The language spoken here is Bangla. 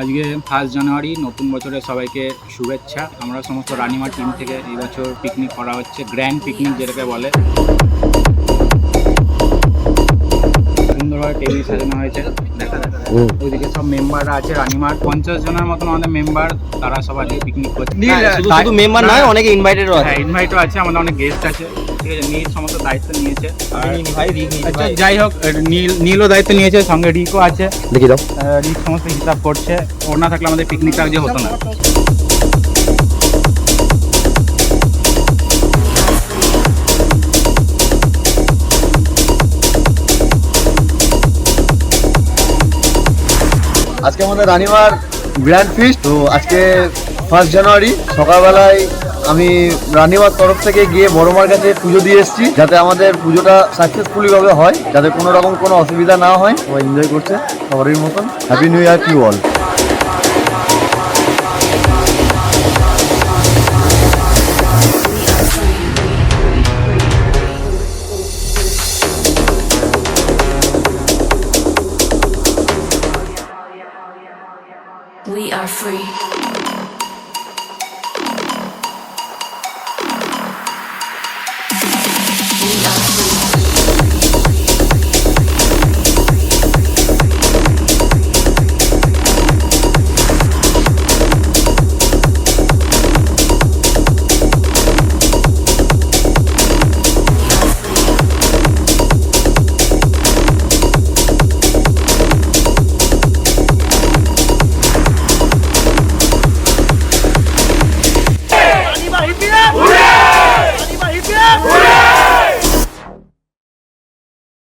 আজকে 1 জানুয়ারি নতুন বছরের সবাইকে শুভেচ্ছা। আমরা সমস্ত রানিমা টিম থেকে এই বছর পিকনিক করা হচ্ছে, গ্র্যান্ড পিকনিক যেটাকে বলে। সুন্দরভাবে টেবিল সাজানো হয়েছে, দেখা দেখা ওইদিকে সব মেম্বাররা আছে রানিমার 50 জনের মতন আমাদের মেম্বার, তারা সব আজকে পিকনিক করছে। শুধু মেম্বার নয়, অনেকে ইনভাইটেডও আছে। হ্যাঁ, ইনভাইটও আছে, আমাদের অনেক গেস্ট আছে, ঠিক আছে। নীল সমস্ত দায়িত্ব নিয়েছে। আচ্ছা, ভাই যাই হোক, নীলও দায়িত্ব নিয়েছে, সঙ্গে রিকও আছে। দেখি দাও। রিক সমস্ত হিসাব করছে। ওর না থাকলে আমাদের পিকনিকটা আজকে হতো না। আজকে আমাদের রানিমার গ্র্যান্ড ফিস্ট। তো আজকে 1 জানুয়ারি সকালবেলায় আমি রানিমার তরফ থেকে গিয়ে বড়মার কাছে পুজো দিয়ে এসেছি, যাতে আমাদের পুজোটা সাকসেসফুলি ভাবে হয়, যাতে কোনো রকম কোনো অসুবিধা না হয়। সবাই এনজয় করছে সবারই মতন। Happy new year to all. We are free.